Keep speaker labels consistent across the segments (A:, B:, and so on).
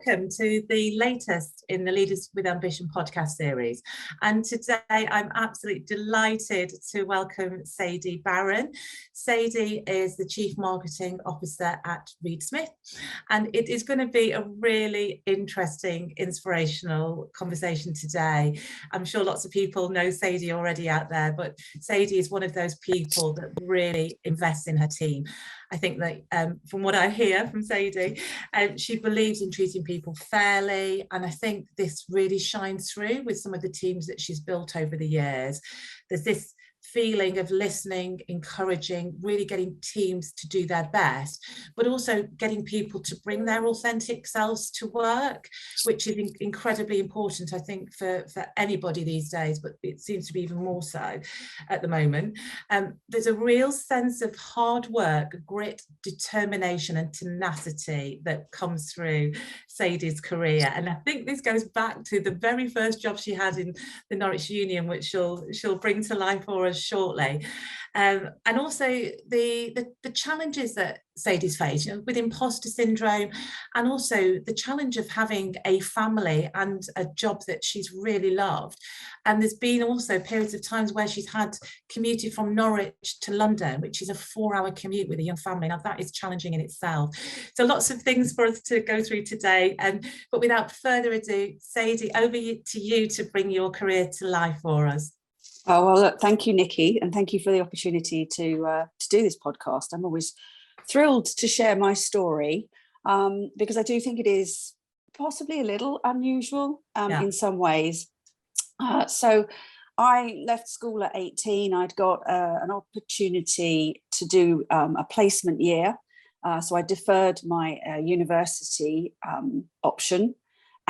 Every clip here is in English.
A: welcome to the latest in the Leaders with Ambition podcast series. And today I'm absolutely delighted to welcome Sadie Barron. Sadie is the Chief Marketing Officer at Reed Smith, and it is going to be a really interesting, inspirational conversation today. I'm sure lots of people know Sadie already out there, but Sadie is one of those people that really invests in her team. I think that from what I hear from Sadie, she believes in treating people fairly, and I think this really shines through with some of the teams that she's built over the years. There's this feeling of listening, encouraging, really getting teams to do their best, but also getting people to bring their authentic selves to work, which is incredibly important, I think, for anybody these days, but it seems to be even more so at the moment. There's a real sense of hard work, grit, determination and tenacity that comes through Sadie's career. And I think this goes back to the very first job she had in the Norwich Union, which she'll bring to life for us shortly, and also the challenges that Sadie's faced, with imposter syndrome, and also the challenge of having a family and a job that she's really loved. And there's been also periods of times where she's had commuted from Norwich to London, which is a 4-hour commute with a young family. Now that is challenging in itself. So lots of things for us to go through today. But without further ado, Sadie, over to you to bring your career to life for us.
B: Oh, well, look, thank you, Nikki, and thank you for the opportunity to do this podcast. I'm always thrilled to share my story because I do think it is possibly a little unusual in some ways. So I left school at 18. I'd got an opportunity to do a placement year. So I deferred my university option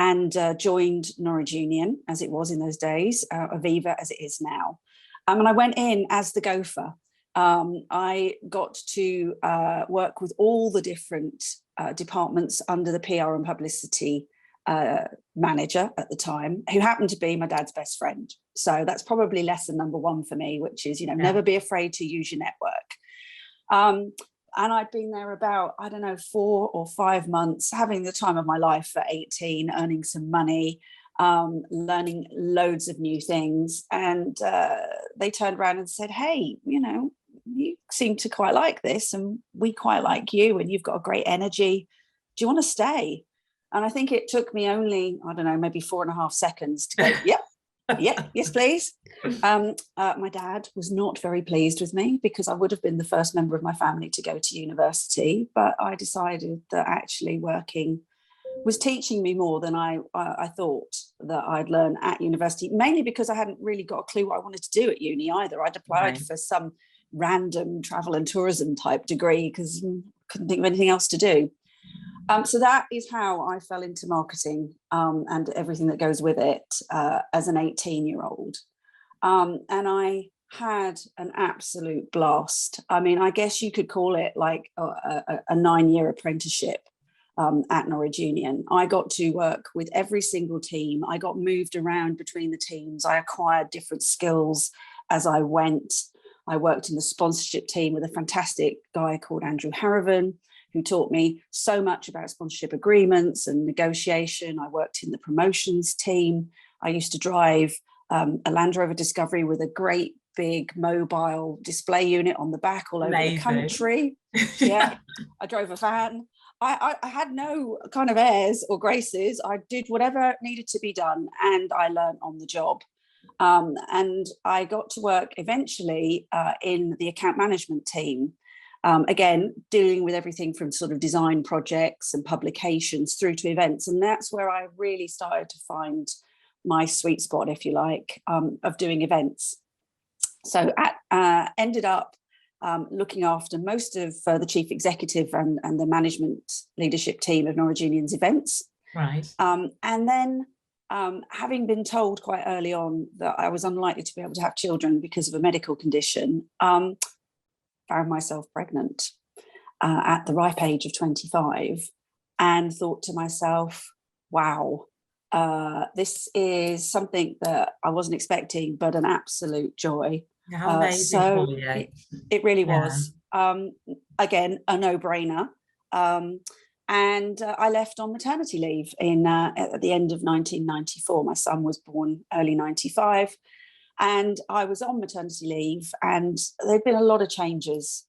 B: and joined Norwich Union, as it was in those days, Aviva as it is now. And I went in as the gopher. I got to work with all the different departments under the PR and publicity manager at the time, who happened to be my dad's best friend. So that's probably lesson number one for me, which is, never be afraid to use your network. And I'd been there about, 4 or 5 months, having the time of my life at 18, earning some money, learning loads of new things. And they turned around and said, hey, you seem to quite like this and we quite like you and you've got a great energy. Do you want to stay? And I think it took me only, maybe 4.5 seconds to go, yep. Yeah, yes, please. My dad was not very pleased with me because I would have been the first member of my family to go to university, but I decided that actually working was teaching me more than I thought that I'd learn at university, mainly because I hadn't really got a clue what I wanted to do at uni either. I'd applied for some random travel and tourism type degree because I couldn't think of anything else to do. So that is how I fell into marketing and everything that goes with it as an 18-year-old. And I had an absolute blast. I mean, I guess you could call it like a 9-year apprenticeship at Norwich Union. I got to work with every single team. I got moved around between the teams. I acquired different skills as I went. I worked in the sponsorship team with a fantastic guy called Andrew Harrivan, who taught me so much about sponsorship agreements and negotiation. I worked in the promotions team. I used to drive a Land Rover Discovery with a great big mobile display unit on the back all over the country. Yeah, I drove a van. I had no kind of airs or graces. I did whatever needed to be done and I learned on the job. And I got to work eventually in the account management team. Again, dealing with everything from sort of design projects and publications through to events. And that's where I really started to find my sweet spot, if you like, of doing events. So ended up looking after most of the chief executive and the management leadership team of Norwich Union's events.
A: Right.
B: And then having been told quite early on that I was unlikely to be able to have children because of a medical condition, found myself pregnant at the ripe age of 25 and thought to myself, wow, this is something that I wasn't expecting, but an absolute joy.
A: How amazing for you.
B: It really was. Again, a no-brainer. And I left on maternity leave at the end of 1994. My son was born early 95. And I was on maternity leave, and there'd been a lot of changes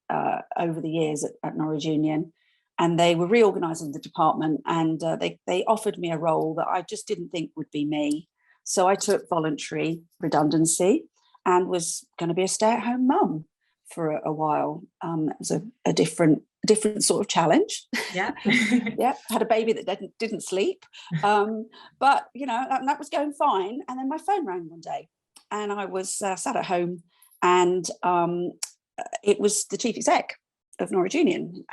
B: over the years at Norwich Union, and they were reorganising the department, and they offered me a role that I just didn't think would be me. So I took voluntary redundancy and was going to be a stay-at-home mum for a while. It was a different sort of challenge.
A: Yeah.
B: Yeah, had a baby that didn't sleep, but that was going fine. And then my phone rang one day, and I was sat at home, and it was the chief exec of Norwich Union,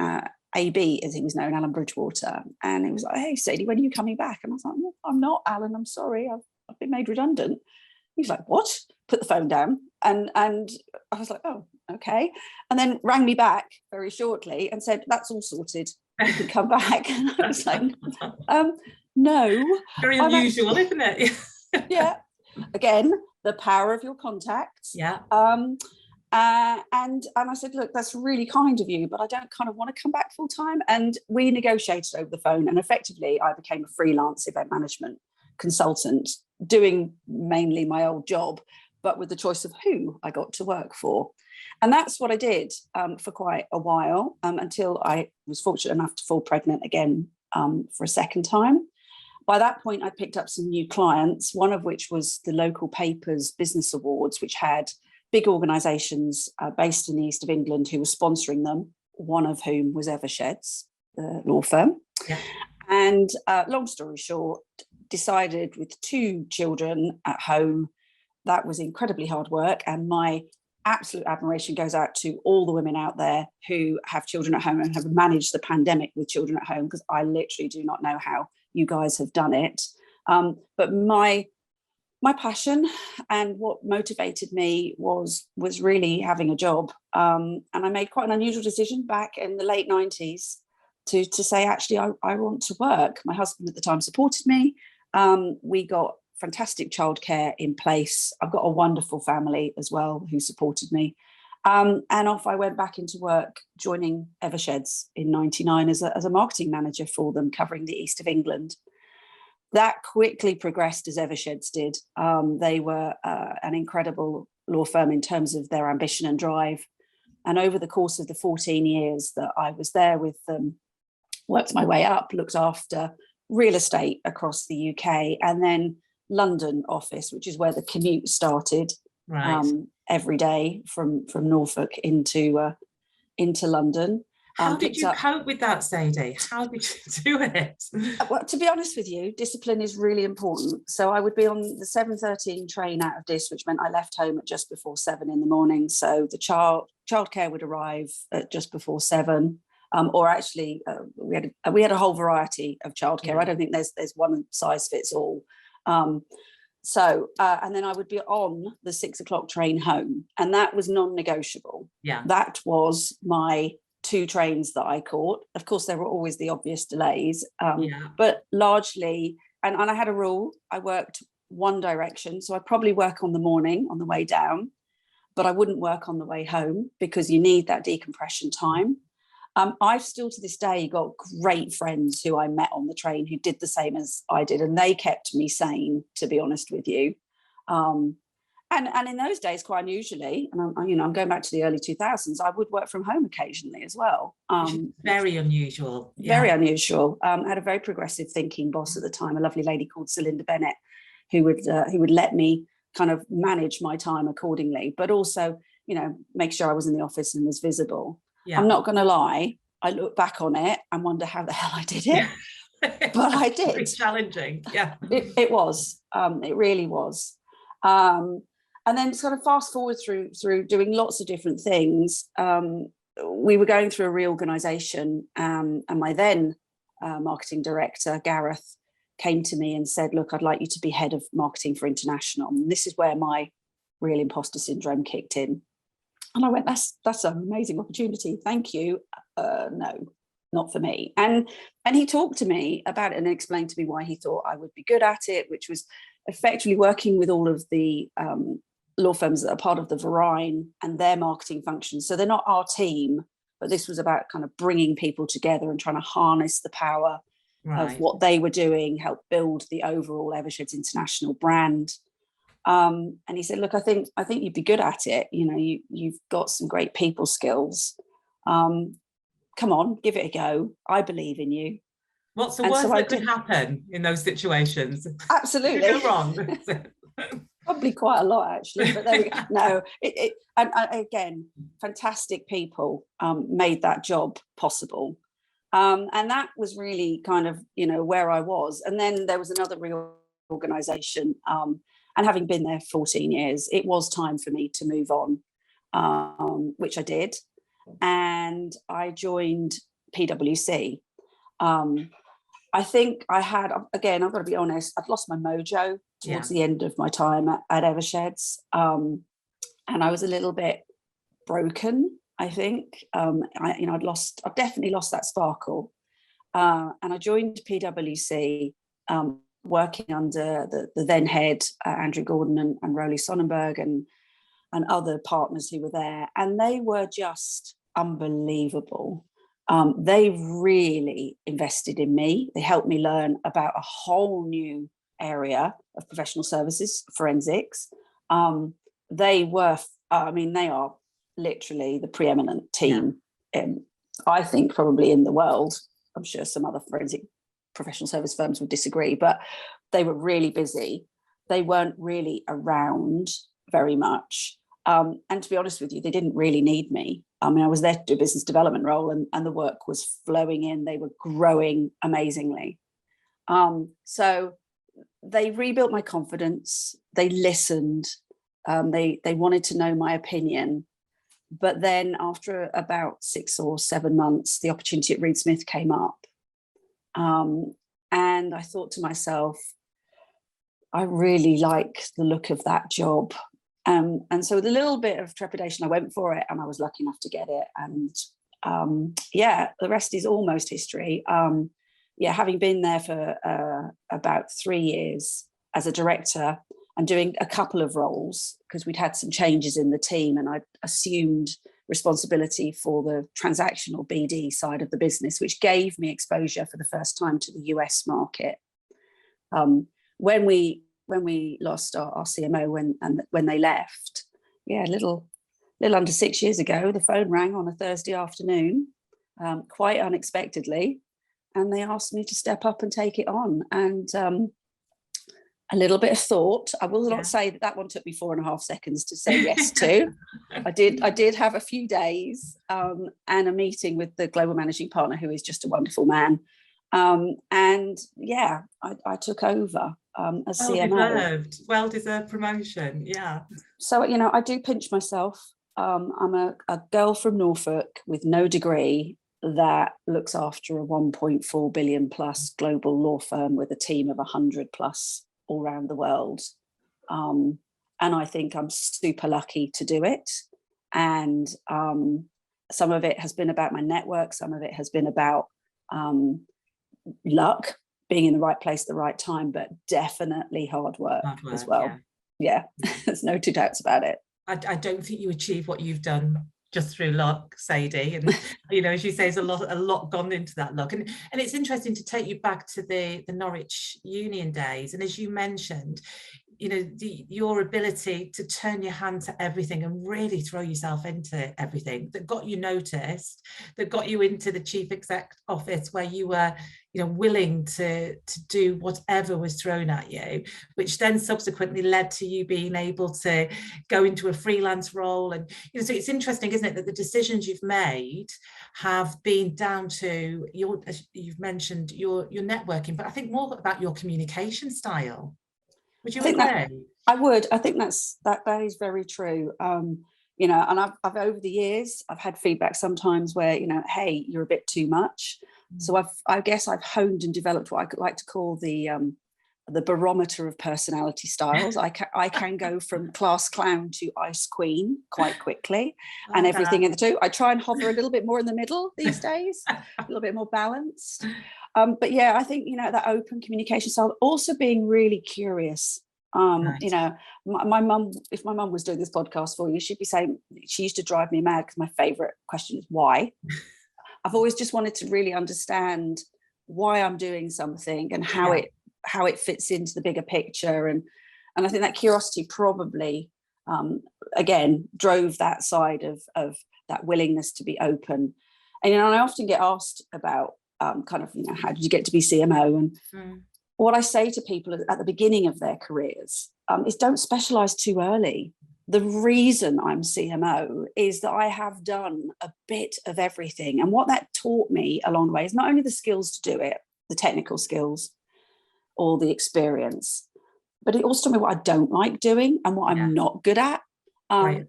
B: AB as he was known, Alan Bridgewater. And he was like, "Hey Sadie, when are you coming back?" And I was like, "No, I'm not, Alan, I'm sorry, I've been made redundant." He's like, "What?" Put the phone down, and I was like, "Oh, okay." And then rang me back very shortly and said, "That's all sorted, you can come back." And I was like, no.
A: Very unusual, isn't it?
B: Yeah. Again, the power of your contacts.
A: Yeah.
B: And I said, "Look, that's really kind of you, but I don't kind of want to come back full time." And we negotiated over the phone, and effectively I became a freelance event management consultant, doing mainly my old job, but with the choice of who I got to work for. And that's what I did for quite a while, until I was fortunate enough to fall pregnant again for a second time. By that point, I picked up some new clients, one of which was the local paper's business awards, which had big organisations based in the east of England who were sponsoring them, one of whom was Eversheds, the law firm.
A: Yeah.
B: And long story short, decided with 2 children at home, that was incredibly hard work. And my absolute admiration goes out to all the women out there who have children at home and have managed the pandemic with children at home, because I literally do not know how you guys have done it. But my passion and what motivated me was really having a job. And I made quite an unusual decision back in the late 90s to say, actually, I want to work. My husband at the time supported me. We got fantastic childcare in place. I've got a wonderful family as well who supported me. And off I went back into work, joining Eversheds in 99 as a marketing manager for them, covering the east of England. That quickly progressed as Eversheds did. They were an incredible law firm in terms of their ambition and drive. And over the course of the 14 years that I was there with them, worked my way up, looked after real estate across the UK, and then London office, which is where the commute started.
A: Right.
B: Every day from Norfolk into London.
A: How did you cope with that, Sadie? How did you do it?
B: Well, to be honest with you, discipline is really important. So I would be on the 7:13 train out of Dis, which meant I left home at just before 7 in the morning. So the childcare would arrive at just before 7. Or actually, we had a whole variety of childcare. Yeah. I don't think there's one size fits all. And then I would be on the 6 o'clock train home, and that was non-negotiable.
A: Yeah,
B: that was my 2 trains that I caught. Of course, there were always the obvious delays, but largely, and I had a rule: I worked one direction, so I'd probably work on the morning on the way down, but I wouldn't work on the way home because you need that decompression time. I've still to this day got great friends who I met on the train who did the same as I did, and they kept me sane, to be honest with you. And in those days, quite unusually, and I'm going back to the early 2000s, I would work from home occasionally as well.
A: Very unusual.
B: Very unusual. I had a very progressive thinking boss at the time, a lovely lady called Celinda Bennett, who would let me kind of manage my time accordingly, but also, make sure I was in the office and was visible. Yeah. I'm not going to lie, I look back on it and wonder how the hell I did it, but I did.
A: Very challenging, yeah.
B: It was, it really was. And then sort of fast forward through doing lots of different things. We were going through a reorganisation, and my then marketing director, Gareth, came to me and said, "Look, I'd like you to be head of marketing for international." And this is where my real imposter syndrome kicked in. And I went, that's an amazing opportunity. Thank you. No, not for me. And he talked to me about it and explained to me why he thought I would be good at it, which was effectively working with all of the law firms that are part of the Verine and their marketing functions. So they're not our team, but this was about kind of bringing people together and trying to harness the power of
A: Right.
B: what they were doing, help build the overall Eversheds International brand. And he said, look, I think you'd be good at it. You know, you've got some great people skills. Come on, give it a go. I believe in you.
A: What's the
B: And
A: worst
B: so I
A: that could
B: did.
A: happen in those situations?
B: Absolutely.
A: Could go wrong.
B: Probably quite a lot, actually, but there we go. No, and again, fantastic people made that job possible. And that was really kind of, you know, where I was. And then there was another reorganization. And having been there 14 years, it was time for me to move on, which I did. And I joined PwC. I think I had, again, I've got to be honest, I'd lost my mojo towards the end of my time at Eversheds. And I was a little bit broken, I think. I've definitely lost that sparkle. And I joined PwC, working under the then head, Andrew Gordon and Roly Sonnenberg and other partners who were there. And they were just unbelievable. They really invested in me. They helped me learn about a whole new area of professional services, forensics. They are literally the preeminent team, I think, probably in the world. I'm sure some other forensic professional service firms would disagree, but they were really busy. They weren't really around very much. And to be honest with you, they didn't really need me. I mean, I was there to do a business development role and the work was flowing in. They were growing amazingly. So they rebuilt my confidence. They listened. They wanted to know my opinion. But then after about 6 or 7 months, the opportunity at Reed Smith came up. And I thought to myself, I really like the look of that job. And so with a little bit of trepidation, I went for it and I was lucky enough to get it. And the rest is almost history. Having been there for about 3 years as a director and doing a couple of roles, because we'd had some changes in the team and I assumed responsibility for the transactional BD side of the business, which gave me exposure for the first time to the US market. When we lost our CMO when they left, a little under 6 years ago, the phone rang on a Thursday afternoon, quite unexpectedly, and they asked me to step up and take it on. And a little bit of thought. I will not say that one took me 4.5 seconds to say yes to. I did have a few days and a meeting with the global managing partner, who is just a wonderful man. I took over as CMO.
A: Well-deserved promotion, yeah.
B: So, you know, I do pinch myself. I'm a girl from Norfolk with no degree that looks after a 1.4 billion plus global law firm with a team of 100 plus all around the world. And I think I'm super lucky to do it. And some of it has been about my network. Some of it has been about luck, being in the right place at the right time, but definitely hard work as well. Yeah. There's no two doubts about it.
A: I don't think you achieve what you've done just through luck, Sadie. And, you know, as you say, there's a lot gone into that luck. And it's interesting to take you back to the Norwich Union days. And as you mentioned, you know, your ability to turn your hand to everything and really throw yourself into everything that got you noticed, that got you into the chief exec office where you were, you know, willing to do whatever was thrown at you, which then subsequently led to you being able to go into a freelance role. And, you know, so it's interesting, isn't it, that the decisions you've made have been down to your, as you've mentioned, your networking, but I think more about your communication style. Would you agree?
B: I would. I think that is very true. You know, and I've over the years, I've had feedback sometimes where, you know, hey, you're a bit too much. So I guess I've honed and developed what I could like to call the barometer of personality styles. I can go from class clown to ice queen quite quickly, and everything in the two. I try and hover a little bit more in the middle these days, a little bit more balanced. But yeah, I think, you know, that open communication style, also being really curious.
A: Right.
B: You know, my mum, if my mum was doing this podcast for you, she'd be saying, she used to drive me mad because my favorite question is why. I've always just wanted to really understand why I'm doing something and how it fits into the bigger picture. And I think that curiosity probably, again, drove that side of that willingness to be open. And, you know, I often get asked about kind of, you know, how did you get to be CMO? And what I say to people at the beginning of their careers is don't specialize too early. The reason I'm CMO is that I have done a bit of everything. And what that taught me along the way is not only the skills to do it, the technical skills or the experience, but it also taught me what I don't like doing and what I'm not good at. And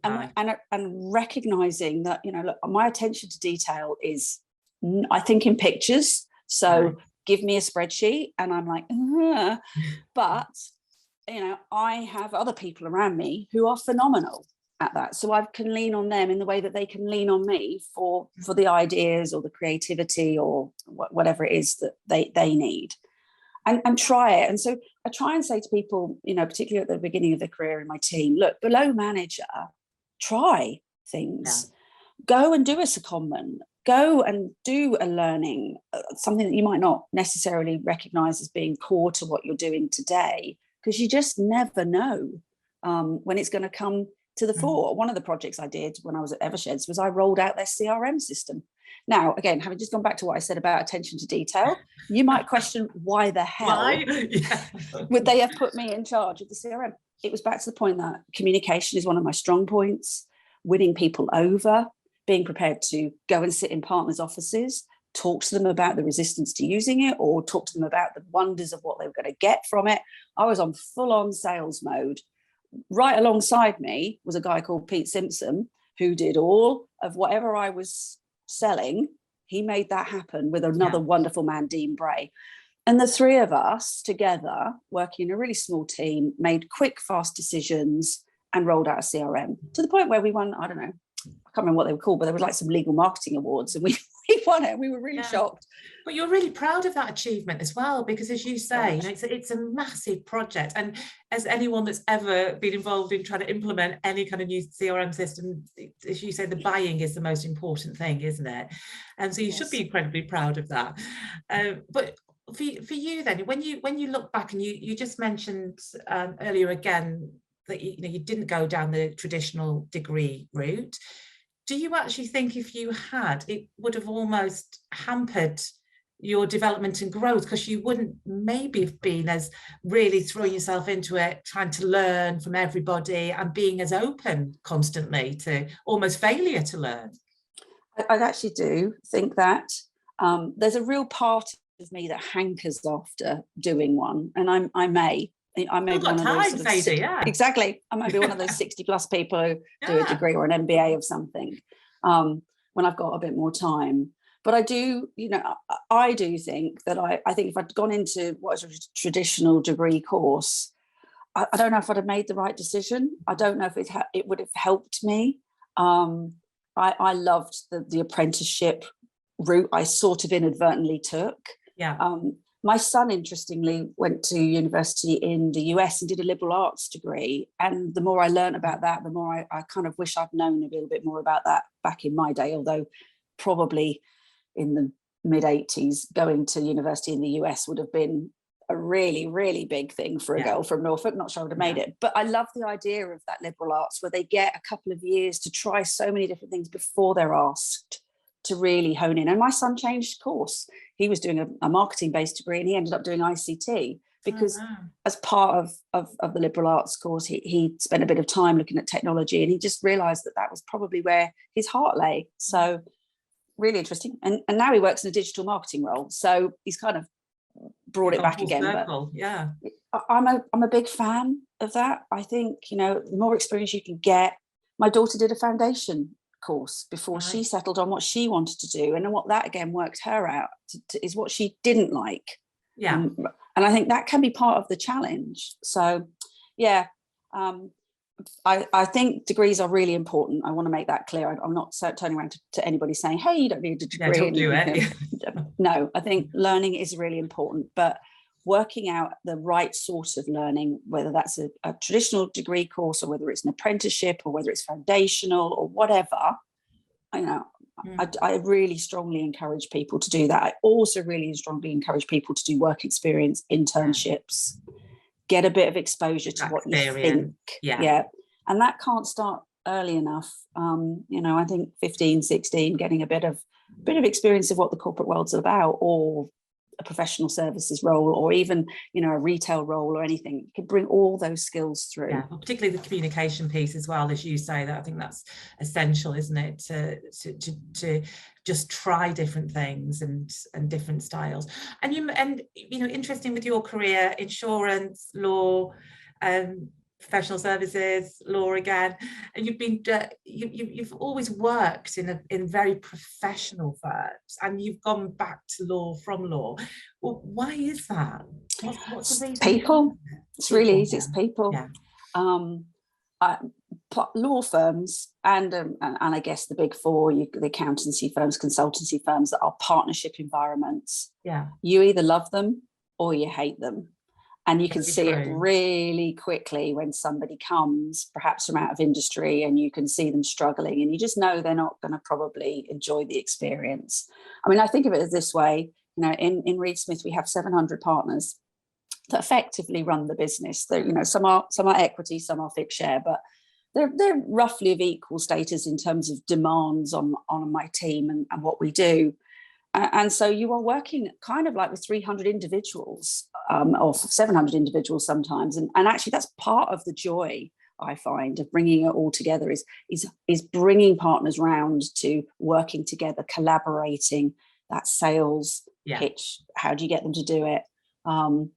B: recognizing that, you know, look, my attention to detail is, I think in pictures. So give me a spreadsheet and I'm like, but, you know, I have other people around me who are phenomenal at that. So I can lean on them in the way that they can lean on me for the ideas or the creativity or whatever it is that they need. And try it. And so I try and say to people, you know, particularly at the beginning of their career in my team, look, below manager, try things. Go and do a secondment. Go and do a learning, something that you might not necessarily recognize as being core to what you're doing today, because you just never know when it's going to come to the fore. One of the projects I did when I was at Eversheds was I rolled out their CRM system. Now, again, having just gone back to what I said about attention to detail, you might question why the hell would they have put me in charge of the CRM? It was back to the point that communication is one of my strong points, winning people over, being prepared to go and sit in partners' offices, talk to them about the resistance to using it or talk to them about the wonders of what they were going to get from it. I was on full-on sales mode. Right alongside me was a guy called Pete Simpson, who did all of whatever I was selling. He made that happen with another wonderful man, Dean Bray. And the three of us together, working in a really small team, made quick, fast decisions and rolled out a CRM to the point where we won, I don't know, I can't remember what they were called, but there were like some legal marketing awards and we won it. We were really shocked.
A: But you're really proud of that achievement as well, because as you say, you know, it's a massive project. And as anyone that's ever been involved in trying to implement any kind of new CRM system, as you say, the buying is the most important thing, isn't it? And so you should be incredibly proud of that. But for you then, when you look back, and you just mentioned earlier again that you didn't go down the traditional degree route. Do you actually think if you had, it would have almost hampered your development and growth, because you wouldn't maybe have been as really throwing yourself into it, trying to learn from everybody and being as open constantly to almost failure to learn?
B: I actually do think that there's a real part of me that hankers after doing one, and I may be one of those exactly. I might be one of those 60 plus people who do a degree or an MBA of something when I've got a bit more time. But I do, you know, I do think that I think if I'd gone into what is a traditional degree course, I don't know if I'd have made the right decision. I don't know if it would have helped me. I loved the apprenticeship route I sort of inadvertently took. My son, interestingly, went to university in the US and did a liberal arts degree. And the more I learned about that, the more I kind of wish I'd known a little bit more about that back in my day, although probably in the mid-80s, going to university in the US would have been a really, really big thing for a girl from Norfolk. Not sure I would have made it. But I love the idea of that liberal arts where they get a couple of years to try so many different things before they're asked to really hone in. And my son changed course. He was doing a marketing-based degree and he ended up doing ICT because as part of the liberal arts course, he spent a bit of time looking at technology and he just realised that was probably where his heart lay. So really interesting. And now he works in a digital marketing role. So he's kind of brought it back again.
A: Circle.
B: But I'm a big fan of that. I think, you know, the more experience you can get. My daughter did a foundation course before she settled on what she wanted to do, and then what that again worked her out is what she didn't like. And I think that can be part of the challenge. So I think degrees are really important. I want to make that clear. I'm not turning around to anybody saying, hey, you don't need a degree.
A: Don't do it.
B: No, I think learning is really important, but working out the right sort of learning, whether that's a traditional degree course or whether it's an apprenticeship or whether it's foundational or whatever. I really strongly encourage people to do that. I also really strongly encourage people to do work experience, internships, get a bit of exposure to what you think. Yeah. And that can't start early enough. I think 15, 16, getting a bit of experience of what the corporate world's about, or a professional services role, or even a retail role or anything. You can bring all those skills through.
A: Yeah, well, particularly the communication piece as well, as you say. That I think that's essential, isn't it, to just try different things and different styles. And interesting with your career, insurance, law, professional services, law again, and you've always worked in very professional firms, and you've gone back to law from law. Well, why is that? What's the reason?
B: People. It's really easy. It's people.
A: Yeah.
B: Law firms and I guess the big four, the accountancy firms, consultancy firms that are partnership environments.
A: Yeah.
B: You either love them or you hate them. And you can see it really quickly when somebody comes, perhaps from out of industry, and you can see them struggling, and you just know they're not going to probably enjoy the experience. I mean, I think of it as this way. In Reed Smith, we have 700 partners that effectively run the business. Some are equity, some are fixed share, but they're roughly of equal status in terms of demands on my team and what we do. And so you are working kind of like with 300 individuals or 700 individuals sometimes. And actually that's part of the joy, I find, of bringing it all together is bringing partners round to working together, collaborating, that sales pitch. How do you get them to do it? And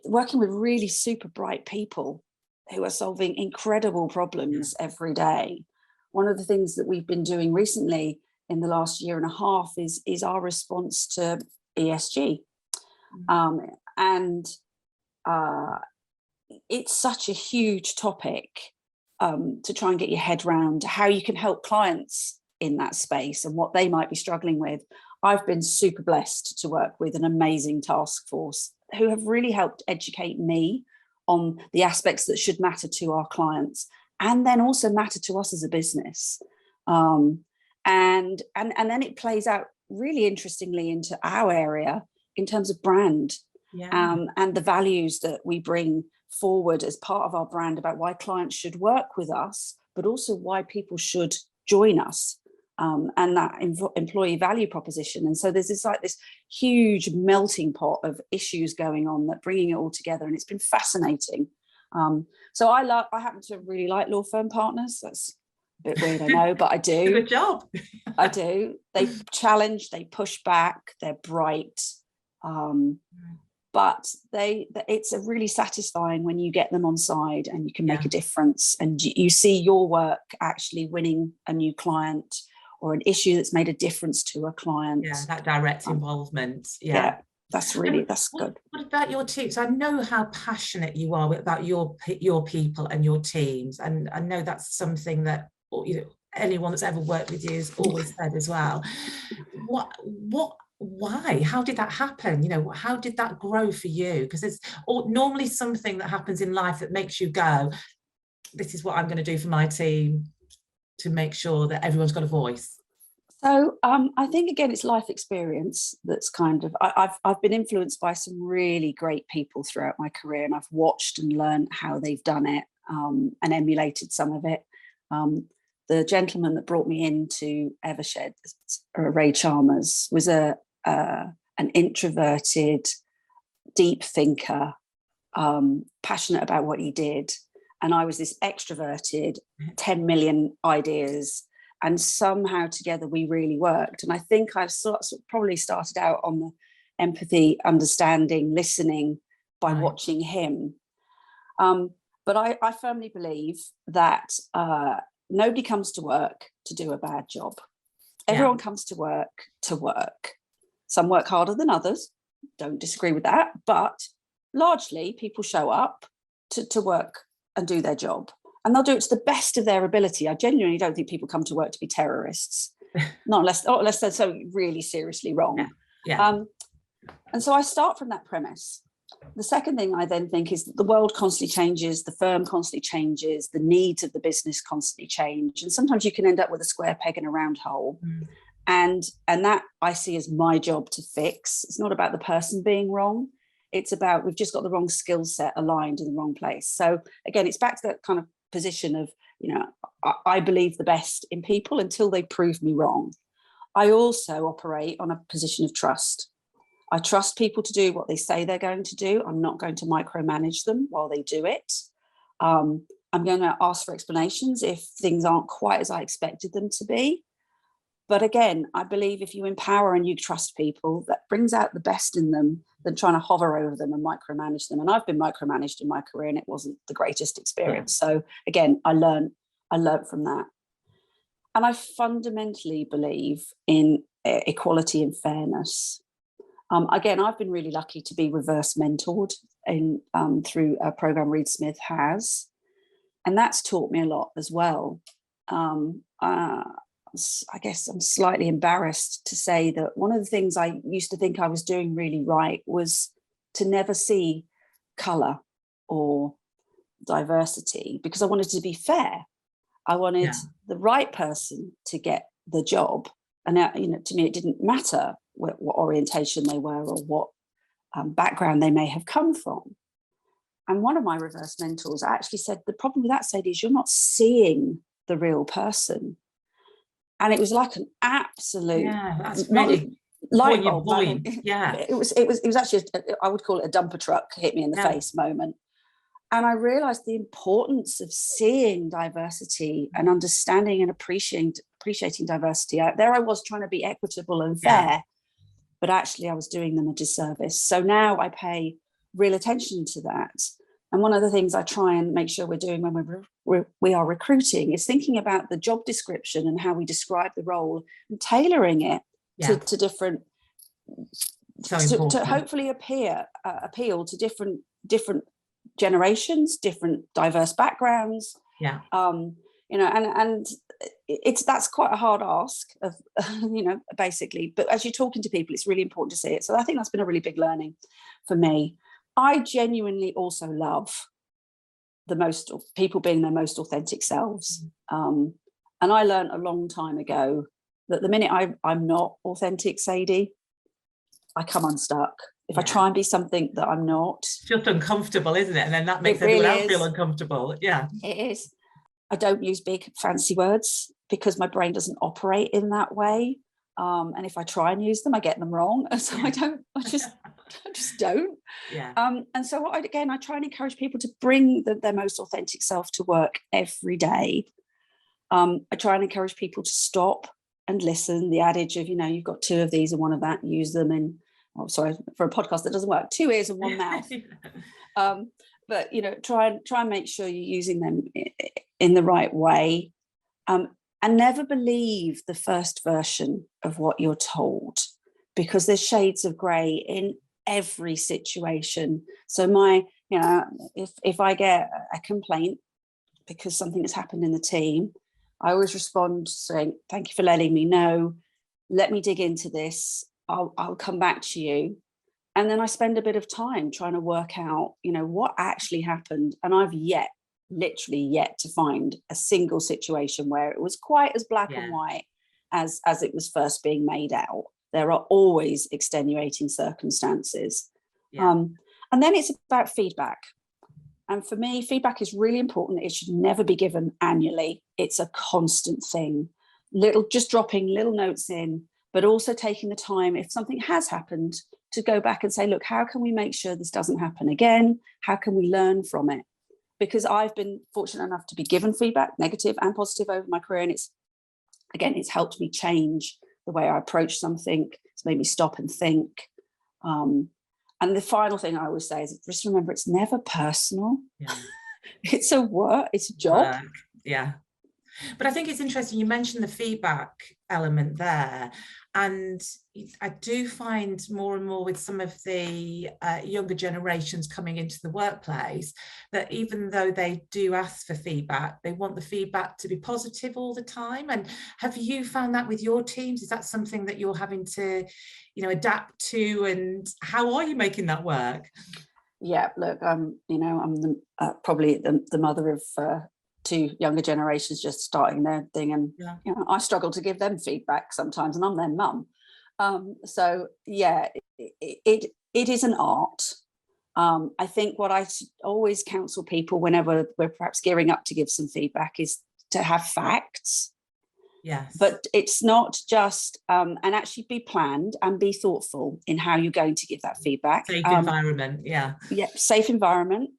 B: working with really super bright people who are solving incredible problems every day. One of the things that we've been doing recently in the last year and a half is our response to ESG. And it's such a huge topic to try and get your head around how you can help clients in that space and what they might be struggling with. I've been super blessed to work with an amazing task force who have really helped educate me on the aspects that should matter to our clients and then also matter to us as a business. And then it plays out really interestingly into our area in terms of brand and the values that we bring forward as part of our brand about why clients should work with us, but also why people should join us, and that employee value proposition. And so there's this huge melting pot of issues going on, that bringing it all together, and it's been fascinating. So I happen to really like law firm partners. That's a bit weird, I know, but I do.
A: Good job.
B: I do. They challenge, they push back, they're bright. But it's a really satisfying when you get them on side and you can make a difference, and you see your work actually winning a new client or an issue that's made a difference to a client.
A: Yeah, that direct involvement.
B: That's good. What
A: about your teams? I know how passionate you are about your people and your teams, and I know that's something that anyone that's ever worked with you has always said as well. Why? How did that happen? How did that grow for you? Because it's normally something that happens in life that makes you go, this is what I'm going to do for my team to make sure that everyone's got a voice.
B: So I think, again, it's life experience that's kind of, I've been influenced by some really great people throughout my career, and I've watched and learned how they've done it, and emulated some of it. The gentleman that brought me into Evershed, Ray Chalmers, was an introverted, deep thinker, passionate about what he did. And I was this extroverted, 10 million ideas. And somehow together we really worked. And I think I've probably started out on the empathy, understanding, listening by watching him. But I firmly believe that nobody comes to work to do a bad job. Everyone comes to work to work. Some work harder than others. Don't disagree with that. But largely people show up to work and do their job. And they'll do it to the best of their ability. I genuinely don't think people come to work to be terrorists, not unless they're so really seriously wrong. And so I start from that premise. The second thing I then think is that the world constantly changes, the firm constantly changes, the needs of the business constantly change. And sometimes you can end up with a square peg in a round hole. And that I see as my job to fix. It's not about the person being wrong. It's about we've just got the wrong skill set aligned in the wrong place. So again, it's back to that kind of position of, I believe the best in people until they prove me wrong. I also operate on a position of trust. I trust people to do what they say they're going to do. I'm not going to micromanage them while they do it. I'm going to ask for explanations if things aren't quite as I expected them to be. But again, I believe if you empower and you trust people, that brings out the best in them than trying to hover over them and micromanage them. And I've been micromanaged in my career and it wasn't the greatest experience. Yeah. So again, I learned from that. And I fundamentally believe in equality and fairness. Again, I've been really lucky to be reverse mentored through a program Reed Smith has. And that's taught me a lot as well. I guess I'm slightly embarrassed to say that one of the things I used to think I was doing really right was to never see colour or diversity because I wanted to be fair. I wanted the right person to get the job. And, to me, it didn't matter what orientation they were or what background they may have come from. And one of my reverse mentors actually said, the problem with that, Sadie, is you're not seeing the real person. And it was like an absolute
A: that's really
B: light bulb moment.
A: Yeah,
B: it was actually I would call it a dumper truck hit me in the face moment. And I realized the importance of seeing diversity and understanding and appreciating diversity. There I was trying to be equitable and fair, but actually I was doing them a disservice. So now I pay real attention to that. And one of the things I try and make sure we're doing when we are recruiting is thinking about the job description and how we describe the role and tailoring it to different, to hopefully appeal to different generations, different diverse backgrounds. And that's quite a hard ask of, basically. But as you're talking to people, it's really important to see it. So I think that's been a really big learning for me. I genuinely also love people being their most authentic selves. And I learned a long time ago that the minute I'm not authentic, Sadie, I come unstuck. If I try and be something that I'm not.
A: It's just uncomfortable, isn't it? And then that makes everyone else feel uncomfortable. Yeah.
B: It is. I don't use big fancy words because my brain doesn't operate in that way. And if I try and use them, I get them wrong. So I just don't.
A: Yeah.
B: And so I try and encourage people to bring their most authentic self to work every day. I try and encourage people to stop and listen. The adage of, you've got two of these and one of that, use them in, for a podcast that doesn't work, 2 ears and 1 mouth. But, try and make sure you're using them in the right way. And never believe the first version of what you're told, because there's shades of grey in every situation. So if I get a complaint because something has happened in the team, I always respond saying, thank you for letting me know. Let me dig into this. I'll come back to you. And then I spend a bit of time trying to work out, what actually happened. And I've literally yet to find a single situation where it was quite as black and white as it was first being made out. There are always extenuating circumstances. And then it's about feedback. And for me, feedback is really important. It should never be given annually. It's a constant thing. Just dropping little notes in, but also taking the time, if something has happened, to go back and say, look, how can we make sure this doesn't happen again? How can we learn from it? Because I've been fortunate enough to be given feedback, negative and positive, over my career. And it's helped me change the way I approach something. It's made me stop and think. And the final thing I always say is just remember, it's never personal.
A: Yeah.
B: It's a work, it's a job.
A: Yeah. But I think it's interesting, you mentioned the feedback element there. And I do find more and more with some of the younger generations coming into the workplace that even though they do ask for feedback, they want the feedback to be positive all the time. And have you found that with your teams? Is that something that you're having to, adapt to? And how are you making that work?
B: Yeah, look, I'm probably the mother of two younger generations just starting their thing, and I struggle to give them feedback sometimes, and I'm their mum. So yeah, it is an art. I think what I always counsel people whenever we're perhaps gearing up to give some feedback is to have facts.
A: Yes.
B: But it's not just, and actually be planned and be thoughtful in how you're going to give that feedback.
A: Safe environment, yeah.
B: Yeah, safe environment.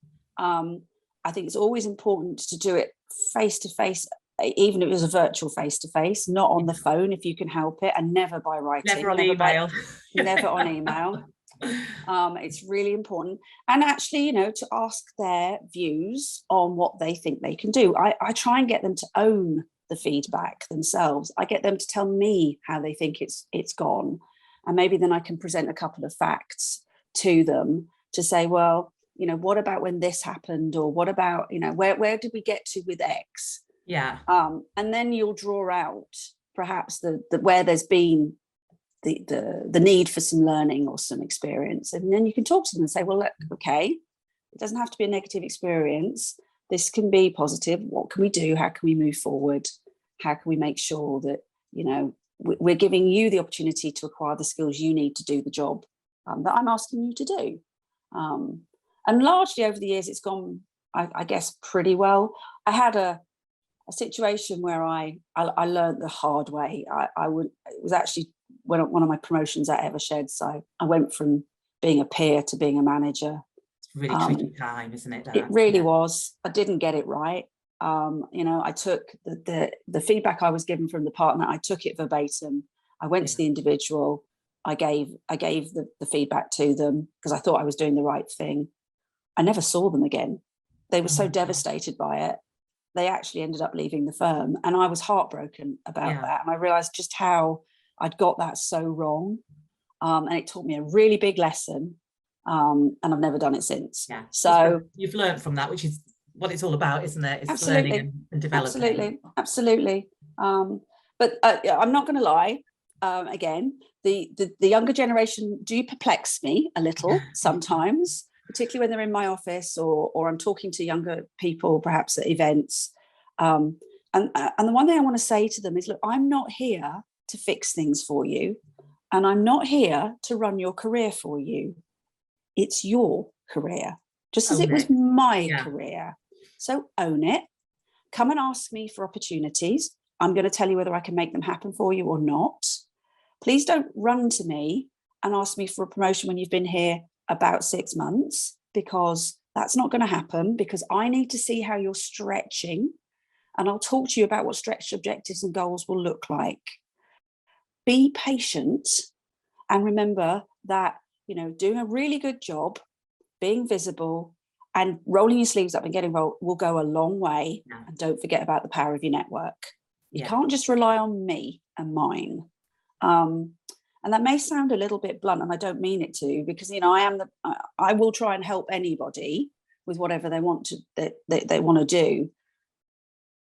B: I think it's always important to do it face to face, even if it was a virtual face to face, not on the phone if you can help it, and never by writing.
A: Never on email.
B: Never on email. It's really important. And actually, to ask their views on what they think they can do. I try and get them to own the feedback themselves. I get them to tell me how they think it's gone. And maybe then I can present a couple of facts to them to say, well, what about when this happened? Or what about, where did we get to with X?
A: Yeah.
B: And then you'll draw out perhaps the where there's been the need for some learning or some experience. And then you can talk to them and say, well, look, okay, it doesn't have to be a negative experience. This can be positive. What can we do? How can we move forward? How can we make sure that, we're giving you the opportunity to acquire the skills you need to do the job that I'm asking you to do? And largely over the years, it's gone, I guess, pretty well. I had a situation where I learned the hard way. It was actually one of my promotions at Evershed. So I went from being a peer to being a manager.
A: It's a really tricky time, isn't it?
B: It really was. I didn't get it right. I took the feedback I was given from the partner. I took it verbatim. I went to the individual. I gave the feedback to them because I thought I was doing the right thing. I never saw them again. They were so devastated by it. They actually ended up leaving the firm, and I was heartbroken about that. And I realized just how I'd got that so wrong. And it taught me a really big lesson. And I've never done it since. Yeah. So
A: you've learned from that, which is what it's all about, isn't it? It's absolutely. Learning and developing.
B: Absolutely. But I'm not going to lie. Again, the younger generation do perplex me a little sometimes, particularly when they're in my office or I'm talking to younger people, perhaps at events. And the one thing I want to say to them is, look, I'm not here to fix things for you, and I'm not here to run your career for you. It's your career, just as it was my career. So own it. Come and ask me for opportunities. I'm going to tell you whether I can make them happen for you or not. Please don't run to me and ask me for a promotion when you've been here about 6 months, because that's not going to happen, because I need to see how you're stretching, and I'll talk to you about what stretch objectives and goals will look like. Be patient, and remember that, doing a really good job, being visible and rolling your sleeves up and getting involved will go a long way. Yeah. And don't forget about the power of your network. You can't just rely on me and mine. And that may sound a little bit blunt, and I don't mean it to, because I will try and help anybody with whatever they want to they want to do.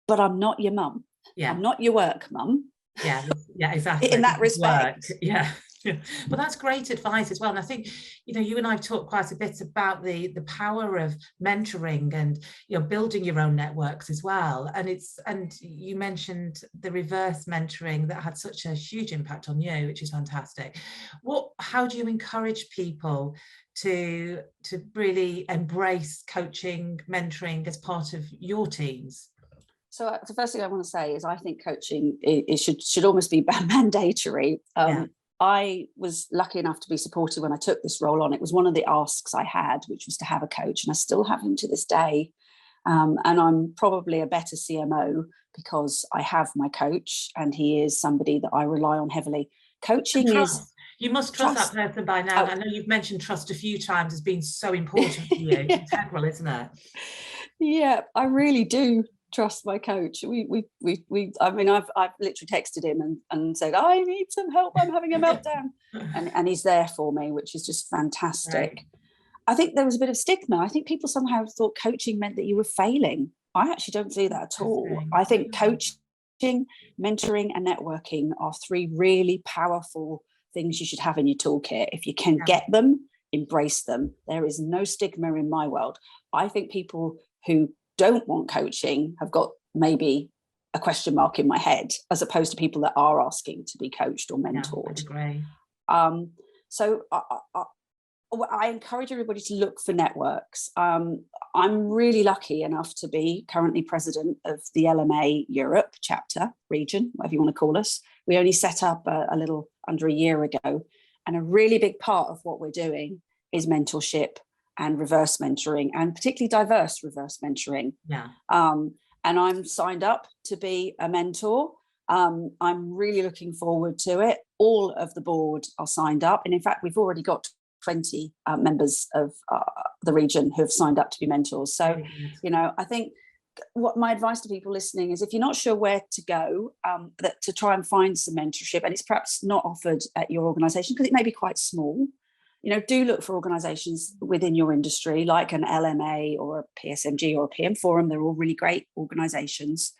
B: But I'm not your mum. Yeah. I'm not your work mum.
A: Yeah, exactly.
B: In that respect.
A: Work. Yeah. But that's great advice as well. And I think, you and I have talked quite a bit about the power of mentoring and, building your own networks as well. And you mentioned the reverse mentoring that had such a huge impact on you, which is fantastic. How do you encourage people to really embrace coaching, mentoring as part of your teams?
B: So the first thing I want to say is I think coaching it should almost be mandatory. I was lucky enough to be supported when I took this role on. It was one of the asks I had, which was to have a coach, and I still have him to this day. And I'm probably a better CMO because I have my coach, and he is somebody that I rely on heavily. Coaching is...
A: You must trust that person by now. I know you've mentioned trust a few times as being so important to you. It's integral, isn't it?
B: Yeah, I really do. trust my coach. I mean, I've literally texted him and said, I need some help, I'm having a meltdown. And he's there for me, which is just fantastic.
A: Right.
B: I think there was a bit of stigma. I think people somehow thought coaching meant that you were failing. I actually don't see that at all. I think coaching, mentoring, and networking are three really powerful things you should have in your toolkit. If you can get them, embrace them. There is no stigma in my world. I think people who don't want coaching have got maybe a question mark in my head, as opposed to people that are asking to be coached or mentored. So I encourage everybody to look for networks. I'm really lucky enough to be currently president of the LMA Europe chapter, region, whatever you want to call us. We only set up a little under a year ago. And a really big part of what we're doing is mentorship and reverse mentoring, and particularly diverse reverse mentoring. And I'm signed up to be a mentor. I'm really looking forward to it. All of the board are signed up. And in fact, we've already got 20 members of the region who have signed up to be mentors. So, I think what my advice to people listening is, if you're not sure where to go, that to try and find some mentorship, and it's perhaps not offered at your organisation because it may be quite small, do look for organisations within your industry like an LMA or a PSMG or a PM Forum. They're all really great organisations,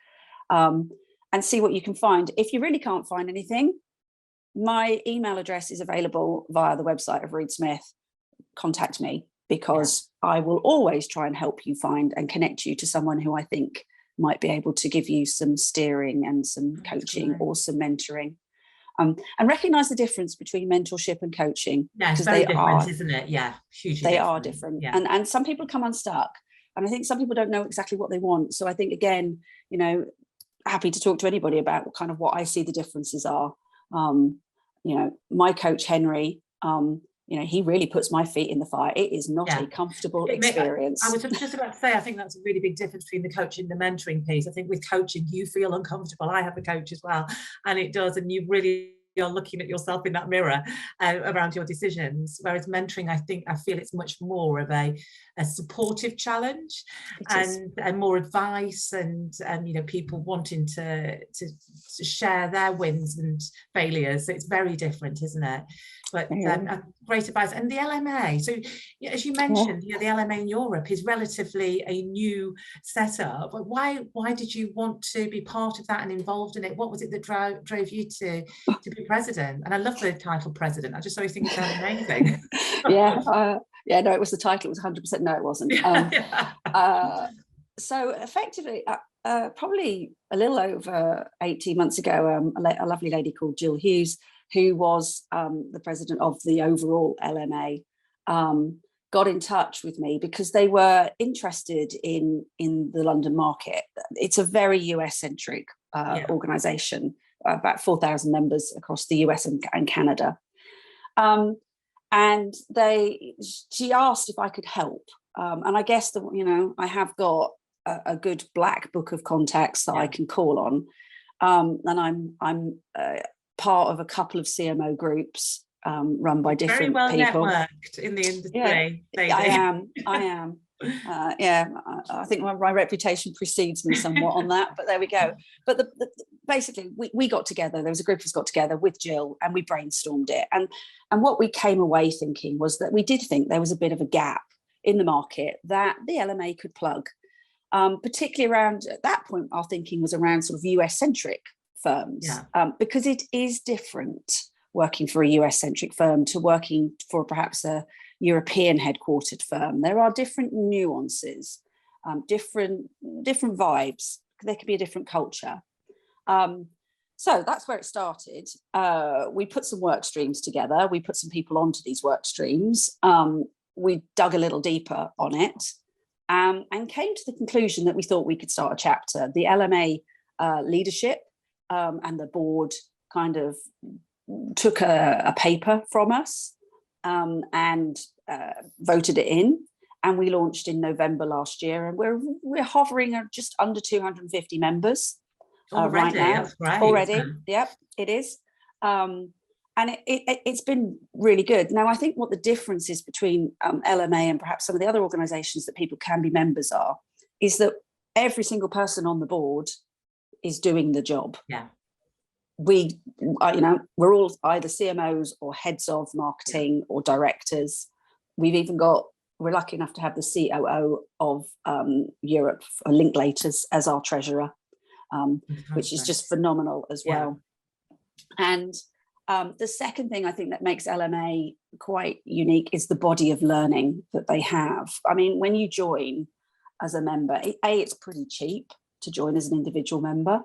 B: and see what you can find. If you really can't find anything, my email address is available via the website of Reed Smith. Contact me, because I will always try and help you find and connect you to someone who I think might be able to give you some steering and some coaching or some mentoring. And recognise the difference between mentorship and coaching.
A: Yeah, it's very different, isn't it? Yeah, hugely
B: they are different. Yeah. And some people come unstuck. And I think some people don't know exactly what they want. So I think, again, happy to talk to anybody about what I see the differences are. My coach, Henry, he really puts my feet in the fire. It is not a comfortable experience.
A: I was just about to say, I think that's a really big difference between the coaching and the mentoring piece. I think with coaching, you feel uncomfortable. I have a coach as well, and it does. And you really are looking at yourself in that mirror around your decisions. Whereas mentoring, I feel it's much more of a supportive challenge and more advice and people wanting to share their wins and failures. So it's very different, isn't it? But great advice. And the LMA, so as you mentioned, the LMA in Europe is relatively a new setup. But why did you want to be part of that and involved in it? What was it that drove you to be president? And I love the title president. I just always think it sounds amazing.
B: No, it was the title. It was 100%. No, it wasn't. So effectively, probably a little over 18 months ago, a lovely lady called Jill Hughes, who was the president of the overall LMA, got in touch with me because they were interested in the London market. It's a very US-centric organisation, about 4,000 members across the US and Canada. And she asked if I could help. And I guess that, I have got a good black book of contacts that I can call on. And I'm part of a couple of CMO groups run by different people.
A: Very well networked in the industry.
B: I am. I think my reputation precedes me somewhat on that, but there we go. But basically, we got together. There was a group of us got together with Jill, and we brainstormed it. And what we came away thinking was that we did think there was a bit of a gap in the market that the LMA could plug. Particularly around, at that point, our thinking was around sort of US-centric firms, because it is different working for a US-centric firm to working for perhaps a European headquartered firm. There are different nuances, different vibes. There could be a different culture. So that's where it started. We put some work streams together. We put some people onto these work streams. We dug a little deeper on it, and came to the conclusion that we thought we could start a chapter. The LMA leadership and the board kind of took a paper from us and voted it in, and we launched in November last year, and we're hovering at just under 250 members right now.
A: That's great.
B: Already, yep, it is. And it's been really good. Now, I think what the difference is between LMA and perhaps some of the other organisations that people can be members is that every single person on the board is doing the job.
A: Yeah.
B: We, we're all either CMOs or heads of marketing or directors. We're lucky enough to have the COO of Europe, Linklater, as our treasurer, which is just phenomenal as well. And the second thing I think that makes LMA quite unique is the body of learning that they have. I mean, when you join as a member, it's pretty cheap to join as an individual member,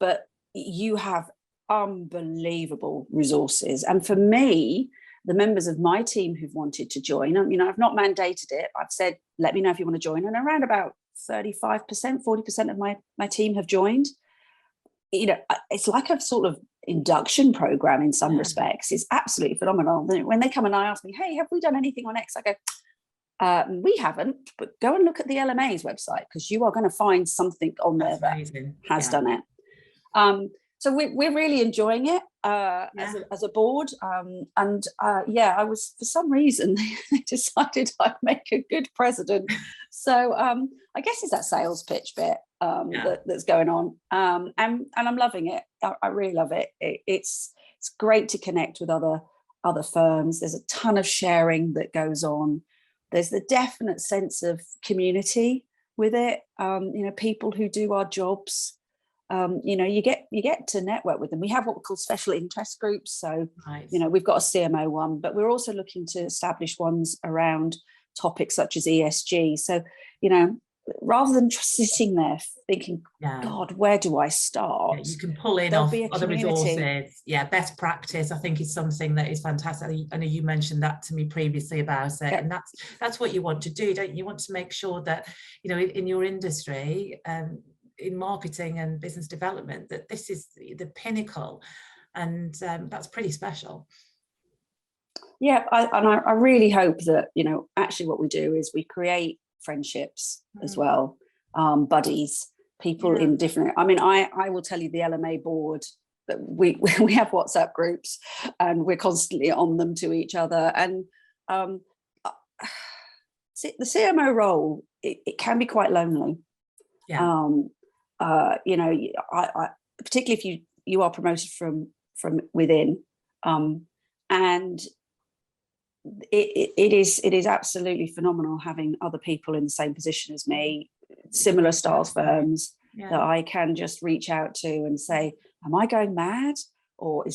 B: but you have unbelievable resources. And for me, the members of my team who've wanted to join, I've not mandated it. I've said, let me know if you want to join. And around about 35%, 40% of my team have joined. It's like a sort of induction program in some respects. It's absolutely phenomenal. When they come and ask me, hey, have we done anything on X? I go, we haven't, but go and look at the LMA's website, because you are going to find something on there that has done it. So we're really enjoying it as a board. I was, for some reason, they decided I'd make a good president. So I guess it's that sales pitch bit that's going on. And I'm loving it. I really love it. It's great to connect with other firms. There's a ton of sharing that goes on. There's the definite sense of community with it. People who do our jobs. You get to network with them. We have what we call special interest groups. So,
A: nice.
B: We've got a CMO one, but we're also looking to establish ones around topics such as ESG. So, rather than just sitting there thinking, God, where do I start?
A: You can pull in off other resources. Best practice, I think, is something that is fantastic. I know you mentioned that to me previously about it, and that's what you want to do, don't you? You want to make sure that, in your industry, in marketing and business development, that this is the pinnacle, and that's pretty special.
B: I really hope that actually what we do is we create friendships as well, buddies, people in different. I mean, I will tell you, the LMA board, that we have WhatsApp groups, and we're constantly on them to each other. And the CMO role, it can be quite lonely. I particularly if you are promoted from within, and it is absolutely phenomenal having other people in the same position as me, similar styles firms, that I can just reach out to and say, am I going mad, or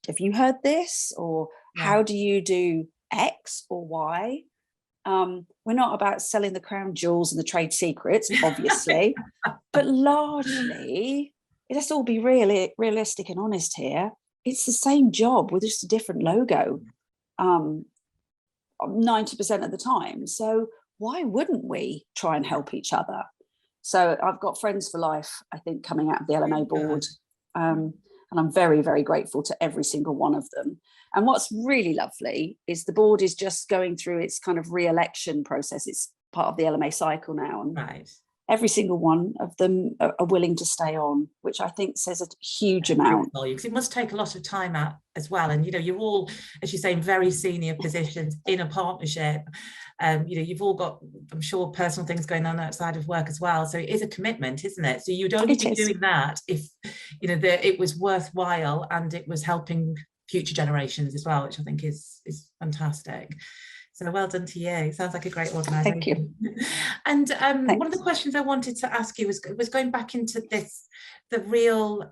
B: have you heard this, or how do you do X or Y? We're not about selling the crown jewels and the trade secrets, obviously, but largely, let's all be really realistic and honest here. It's the same job with just a different logo, 90% of the time. So why wouldn't we try and help each other? So I've got friends for life, I think, coming out of the LMA board. And I'm very, very grateful to every single one of them. And what's really lovely is the board is just going through its kind of re-election process. It's part of the LMA cycle now. And every single one of them are willing to stay on, which I think says a huge amount.
A: Because it must take a lot of time out as well. And, you're all, as you say, in very senior positions in a partnership. You've all got, I'm sure, personal things going on outside of work as well. So it is a commitment, isn't it? So you'd only be doing that if, it was worthwhile and it was helping future generations as well, which I think is fantastic. So well done to you. It sounds like a great organisation.
B: Thank you.
A: And one of the questions I wanted to ask you was going back into the real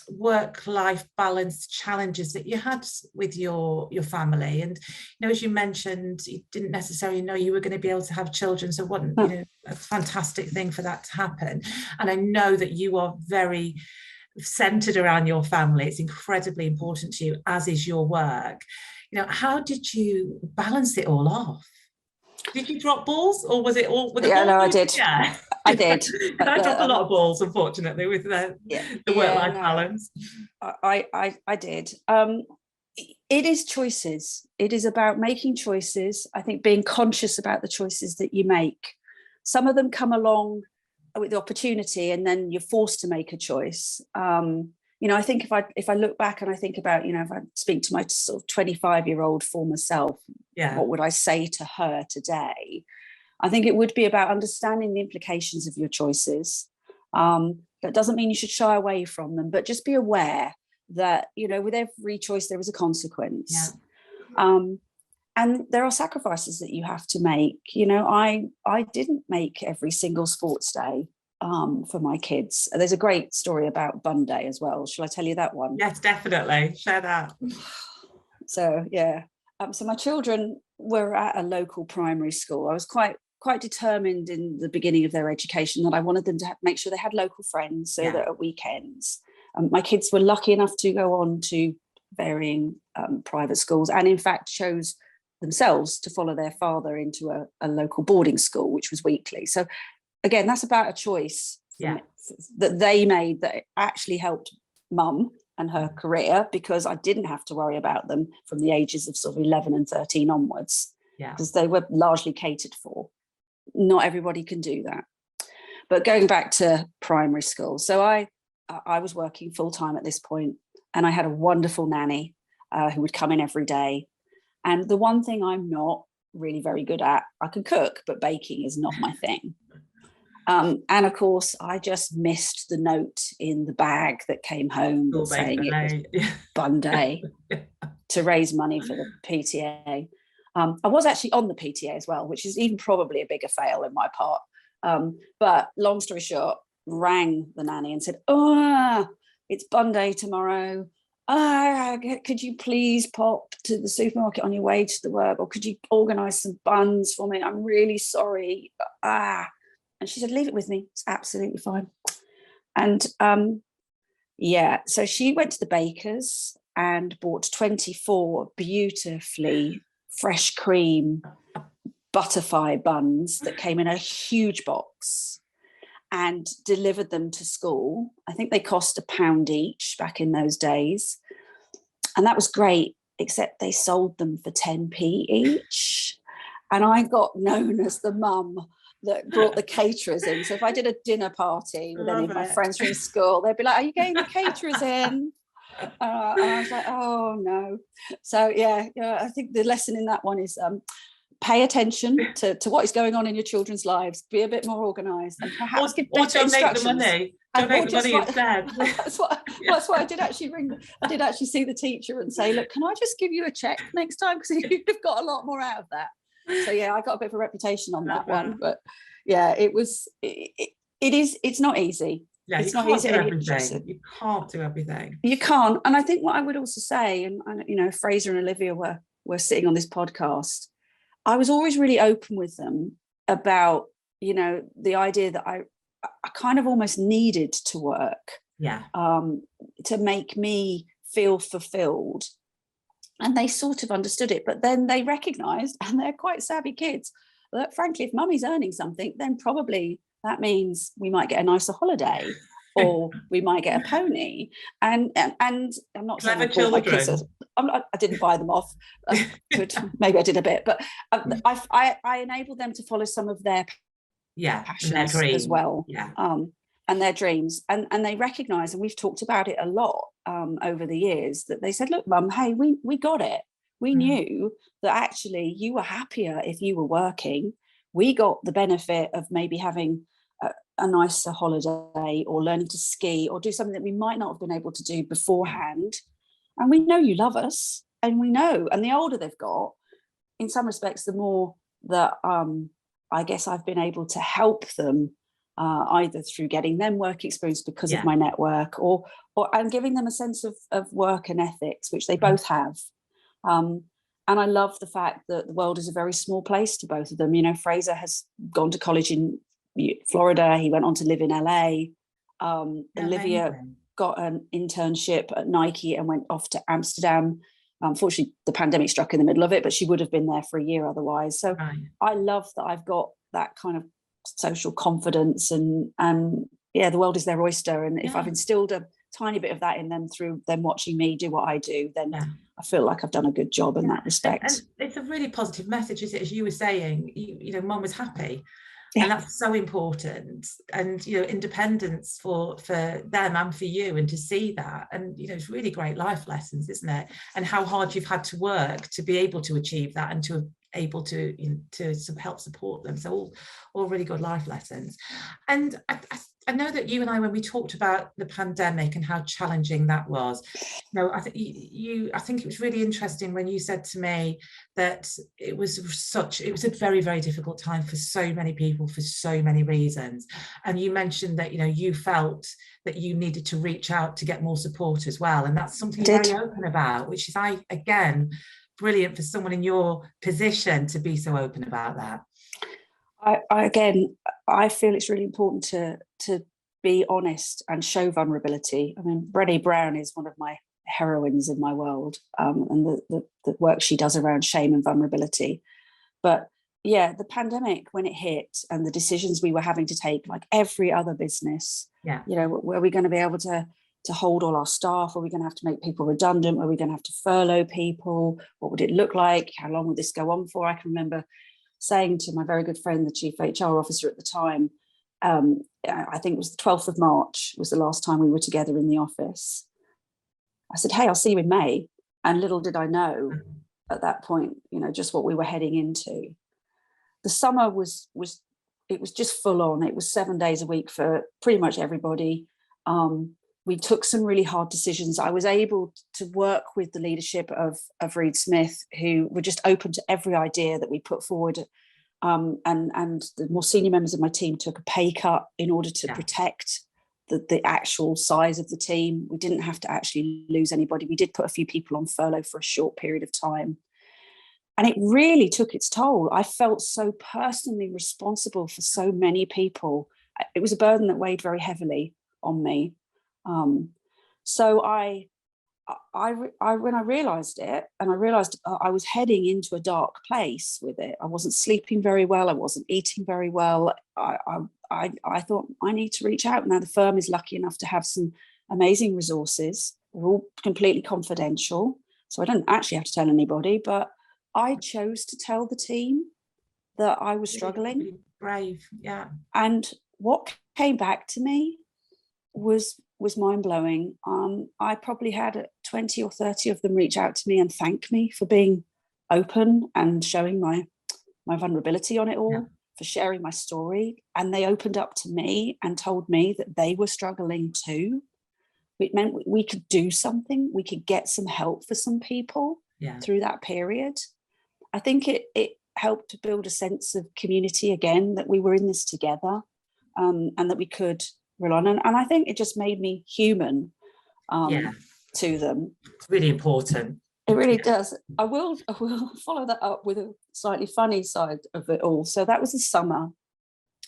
A: work-life balance challenges that you had with your family. And as you mentioned, you didn't necessarily know you were going to be able to have children, so what a fantastic thing for that to happen. And I know that you are very centered around your family. It's incredibly important to you, as is your work. How did you balance it all off? Did you drop balls, or was it all?
B: I did.
A: Yeah,
B: I did.
A: I dropped a lot of balls, unfortunately, with the work-life balance.
B: I did. It is choices. It is about making choices. I think being conscious about the choices that you make. Some of them come along with the opportunity, and then you're forced to make a choice. I think if I look back and I think about, if I speak to my sort of 25-year-old former self, what would I say to her today? I think it would be about understanding the implications of your choices. That doesn't mean you should shy away from them, but just be aware that, you know, with every choice there is a consequence. And there are sacrifices that you have to make. You know, I didn't make every single sports day for my kids. There's a great story about Bun Day as well. Shall I tell you that one?
A: Yes, definitely. Share that.
B: So yeah, so my children were at a local primary school. I was quite determined in the beginning of their education that I wanted them to make sure they had local friends, so that at weekends, my kids were lucky enough to go on to varying private schools, and in fact chose themselves to follow their father into a local boarding school, which was weekly. So again, that's about a choice that they made that actually helped mum and her career, because I didn't have to worry about them from the ages of sort of 11 and 13 onwards, because they were largely catered for. Not everybody can do that. But going back to primary school, so I was working full time at this point, and I had a wonderful nanny who would come in every day. And the one thing I'm not really very good at, I can cook, but baking is not my thing. And of course, I just missed the note in the bag that came home saying it was Bun Day to raise money for the PTA. I was actually on the PTA as well, which is even probably a bigger fail in my part. But long story short, rang the nanny and said, "Oh, it's Bun Day tomorrow. Could you please pop to the supermarket on your way to the work, or could you organise some buns for me? I'm really sorry." And she said, "Leave it with me. It's absolutely fine." And so she went to the baker's and bought 24 beautifully fresh cream butterfly buns that came in a huge box and delivered them to school. I think they cost £1 each back in those days. And that was great, except they sold them for 10p each. And I got known as the mum that brought the caterers in. So if I did a dinner party with any of my friends from school, they'd be like, "Are you getting the caterers in?" And I was like, "Oh no." So I think the lesson in that one is pay attention to what is going on in your children's lives, be a bit more organised, and perhaps give better instructions.
A: Donate the money instead.
B: That's what I did actually ring. I did actually see the teacher and say, "Look, can I just give you a check next time, because you've got a lot more out of that." So I got a bit of a reputation on that one. But it's not easy. It's not easy.
A: You can't do everything.
B: You can't. And I think what I would also say, and you know, Fraser and Olivia were sitting on this podcast, I was always really open with them about, you know, the idea that I kind of almost needed to work to make me feel fulfilled. And they sort of understood it, but then they recognised, and they're quite savvy kids, that frankly, if mummy's earning something, then probably that means we might get a nicer holiday, or we might get a pony. And I'm not saying I bought my kids. I didn't buy them off. Maybe I did a bit, but I enabled them to follow some of their passions as well, and their dreams. And they recognise, and we've talked about it a lot over the years, that they said, "Look, Mum, hey, we got it. We knew that actually you were happier if you were working. We got the benefit of maybe having a nicer holiday, or learning to ski, or do something that we might not have been able to do beforehand. And we know you love us, and we know." And the older they've got, in some respects, the more that I guess I've been able to help them, either through getting them work experience because of my network, or I'm giving them a sense of work and ethics, which they both have. And I love the fact that the world is a very small place to both of them. You know, Fraser has gone to college in Florida. He went on to live in LA. Olivia got an internship at Nike and went off to Amsterdam. Unfortunately, the pandemic struck in the middle of it, but she would have been there for a year otherwise. So I love that I've got that kind of social confidence, and the world is their oyster. And if I've instilled a tiny bit of that in them through them watching me do what I do, then I feel like I've done a good job in that respect.
A: And it's a really positive message, isn't it? As you were saying, you know, Mum was happy. And that's so important. And, you know, independence for them and for you, and to see that. And, you know, it's really great life lessons, isn't it? And how hard you've had to work to be able to achieve that, and to able to, to help support them. So all really good life lessons. And I know that you and I, when we talked about the pandemic and how challenging that was, I think I think it was really interesting when you said to me that it was a very, very difficult time for so many people for so many reasons. And you mentioned that, you felt that you needed to reach out to get more support as well. And that's something you're very open about, which is, again, brilliant for someone in your position to be so open about that.
B: I feel it's really important to be honest and show vulnerability. I mean, Brené Brown is one of my heroines in my world, and the work she does around shame and vulnerability. But yeah, the pandemic, when it hit, and the decisions we were having to take, like every other business, were we going to be able to hold all our staff? Are we going to have to make people redundant? Are we going to have to furlough people? What would it look like? How long would this go on for? I can remember saying to my very good friend, the chief HR officer at the time, I think it was the 12th of March was the last time we were together in the office. I said, hey, I'll see you in May. And little did I know at that point, just what we were heading into. The summer was just full on. It was 7 days a week for pretty much everybody. We took some really hard decisions. I was able to work with the leadership of Reed Smith, who were just open to every idea that we put forward. And the more senior members of my team took a pay cut in order to protect the actual size of the team. We didn't have to actually lose anybody. We did put a few people on furlough for a short period of time. And it really took its toll. I felt so personally responsible for so many people. It was a burden that weighed very heavily on me. So when I realized it, and I realized I was heading into a dark place with it, I wasn't sleeping very well, I wasn't eating very well. I thought, I need to reach out. Now the firm is lucky enough to have some amazing resources. They're all completely confidential, so I don't actually have to tell anybody, but I chose to tell the team that I was struggling.
A: Really brave, yeah.
B: And what came back to me was mind-blowing. I probably had 20 or 30 of them reach out to me and thank me for being open and showing my vulnerability on it all, for sharing my story. And they opened up to me and told me that they were struggling too. It meant we could do something. We could get some help for some people through that period. I think it helped to build a sense of community again, that we were in this together, and that we could rely on. And I think it just made me human to them.
A: It's really important.
B: It really does. I will follow that up with a slightly funny side of it all. So that was the summer.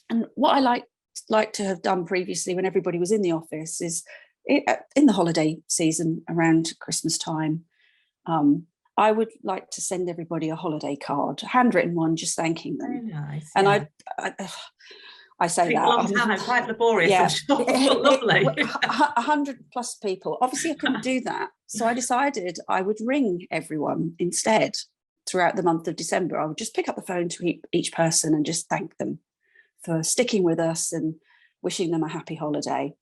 B: And what I like to have done previously when everybody was in the office is in the holiday season around Christmas time, I would like to send everybody a holiday card, a handwritten one, just thanking them.
A: Very nice.
B: And I say that.
A: Long time, quite laborious, I'm sure. Lovely.
B: 100 plus people. Obviously, I couldn't do that. So I decided I would ring everyone instead throughout the month of December. I would just pick up the phone to each person and just thank them for sticking with us and wishing them a happy holiday.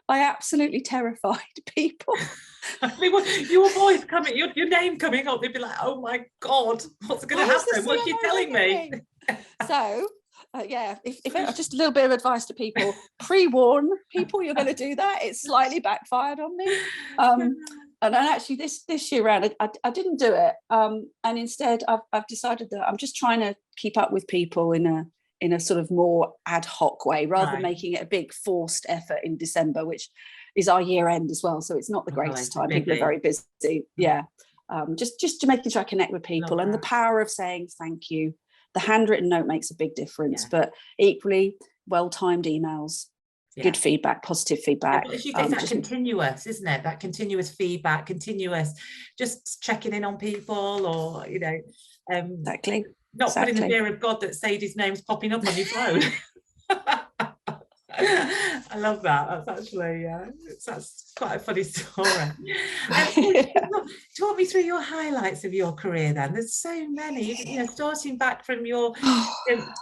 B: I absolutely terrified people.
A: I mean, your voice coming, your name coming up, they'd be like, oh my God, what's going to happen? What's she telling me?
B: So, if just a little bit of advice to people, pre-warn people you're going to do that. It's slightly backfired on me. And actually this year round, I didn't do it. And instead, I've decided that I'm just trying to keep up with people in a sort of more ad hoc way, rather than making it a big forced effort in December, which is our year end as well. So it's not the greatest time. People are very busy. Yeah. Just to making sure I connect with people, and the power of saying thank you. The handwritten note makes a big difference, but equally well-timed emails, good feedback, positive feedback.
A: But if you get that continuous, isn't it? That continuous feedback, just checking in on people, or,
B: exactly.
A: Not putting the fear of God that Sadie's name's popping up on your phone. I love that. That's actually that's quite a funny story. Talk me through your highlights of your career then. There's so many, starting back from your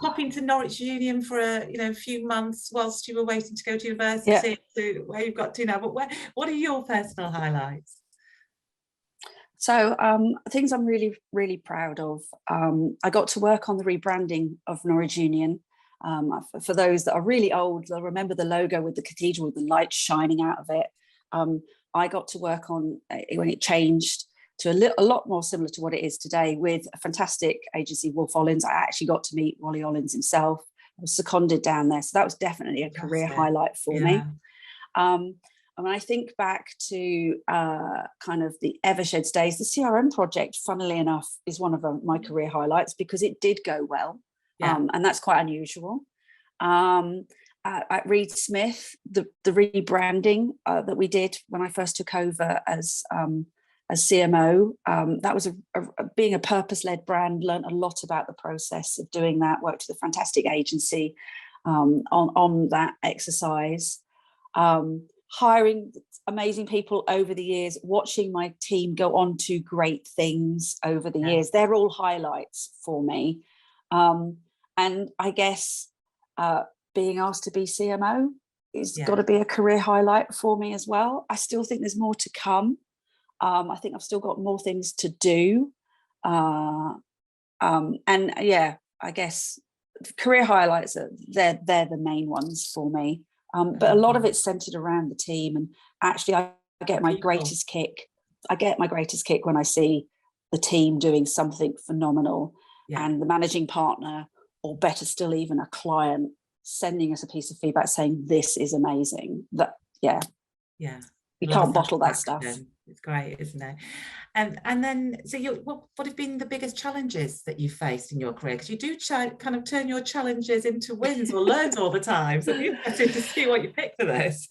A: popping to Norwich Union for a few months whilst you were waiting to go to university, to where you've got to now. But what are your personal highlights?
B: So things I'm really, really proud of. I got to work on the rebranding of Norwich Union. For those that are really old, they'll remember the logo with the cathedral, with the light shining out of it. I got to work on when it changed to a lot more similar to what it is today, with a fantastic agency, Wolf Ollins. I actually got to meet Wally Ollins himself. I was seconded down there. So that was definitely a career highlight for me. And when I think back to kind of the Eversheds days, the CRM project, funnily enough, is one of my career highlights because it did go well. And that's quite unusual. At Reed Smith, the rebranding that we did when I first took over as CMO, that was being a purpose-led brand, learned a lot about the process of doing that, worked with a fantastic agency on that exercise. Hiring amazing people over the years, watching my team go on to great things over the years. They're all highlights for me. And I guess being asked to be CMO is got to be a career highlight for me as well. I still think there's more to come. I think I've still got more things to do. And I guess career highlights, they're the main ones for me. But a lot of it's centered around the team. And actually, I get my greatest kick. I get my greatest kick when I see the team doing something phenomenal and the managing partner, or better still, even a client, sending us a piece of feedback saying, this is amazing. You can't bottle that stuff.
A: It's great, isn't it? And then, so what have been the biggest challenges that you faced in your career? Because you do kind of turn your challenges into wins or learns all the time. So it'd be interesting to see what you pick for this.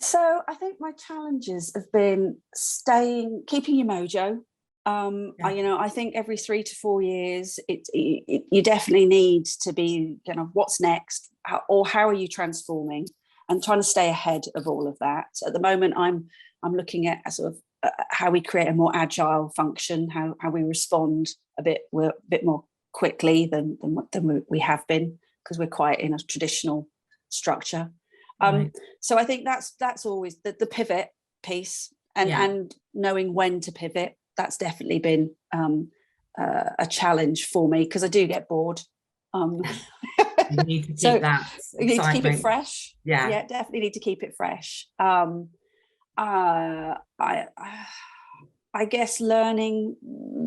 B: So I think my challenges have been keeping your mojo. I think every 3 to 4 years, you definitely need to be, what's next, how are you transforming, and trying to stay ahead of all of that. So at the moment, I'm looking at sort of how we create a more agile function, how we respond a bit more quickly than we have been, because we're quite in a traditional structure. So I think that's always the pivot piece, and knowing when to pivot. That's definitely been a challenge for me, because I do get bored.
A: You need to keep that excitement.
B: You need to keep it fresh. Yeah, definitely need to keep it fresh. I guess learning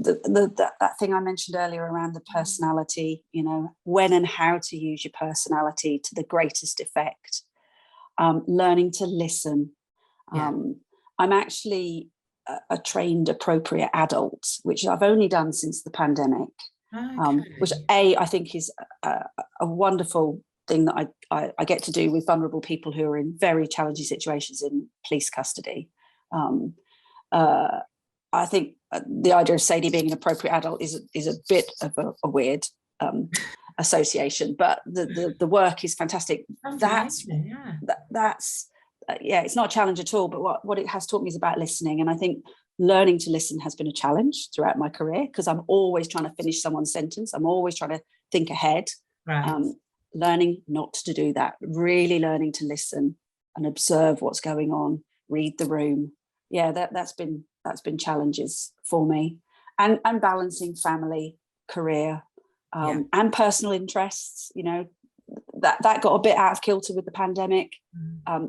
B: that thing I mentioned earlier around the personality, when and how to use your personality to the greatest effect. Learning to listen. I'm actually a trained appropriate adult, which I've only done since the pandemic, which I think is a wonderful thing that I get to do with vulnerable people who are in very challenging situations in police custody. I think the idea of Sadie being an appropriate adult is a bit of a weird association, but the work is fantastic. It's not a challenge at all, but what it has taught me is about listening. And I think learning to listen has been a challenge throughout my career, because I'm always trying to finish someone's sentence. I'm always trying to think ahead. Learning not to do that, really learning to listen and observe what's going on, read the room. That's been challenges for me, and balancing family, career, and personal interests. That got a bit out of kilter with the pandemic.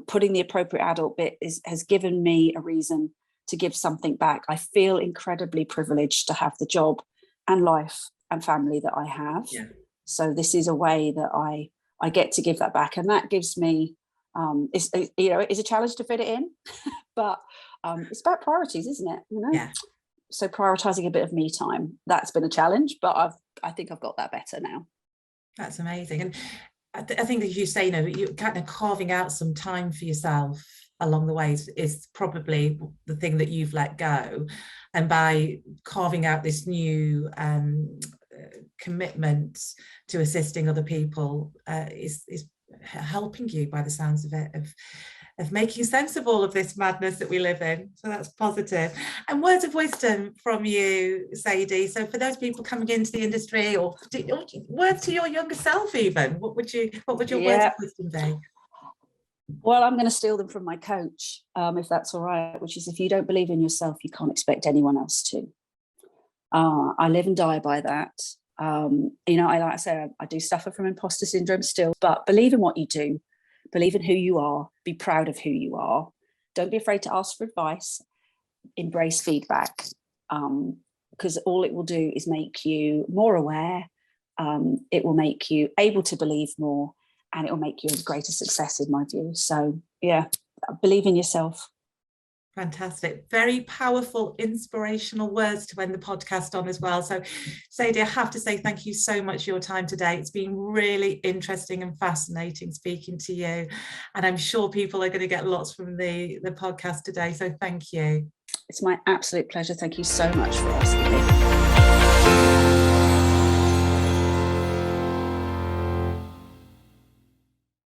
B: Putting the appropriate adult bit has given me a reason to give something back. I feel incredibly privileged to have the job and life and family that I have. So this is a way that I get to give that back, and that gives me it's a challenge to fit it in, but it's about priorities, isn't it? So prioritizing a bit of me time, that's been a challenge, but I think I've got that better now.
A: That's amazing. And I think, as you say, you're kind of carving out some time for yourself along the way is probably the thing that you've let go. And by carving out this new commitment to assisting other people is helping you, by the sounds of it, of making sense of all of this madness that we live in. So that's positive. And words of wisdom from you, Sadie. So for those people coming into the industry, or words to your younger self, even, what would your words of wisdom be?
B: Well, I'm going to steal them from my coach, if that's all right, which is, if you don't believe in yourself, you can't expect anyone else to. I live and die by that. Like I say, I do suffer from imposter syndrome still, but believe in what you do, believe in who you are, be proud of who you are. Don't be afraid to ask for advice, embrace feedback, because all it will do is make you more aware. It will make you able to believe more, and it will make you a greater success, in my view. So yeah, believe in yourself.
A: Fantastic. Very powerful, inspirational words to end the podcast on as well. So Sadie, I have to say thank you so much for your time today. It's been really interesting and fascinating speaking to you. And I'm sure people are going to get lots from the podcast today. So thank you.
B: It's my absolute pleasure. Thank you so much for asking me.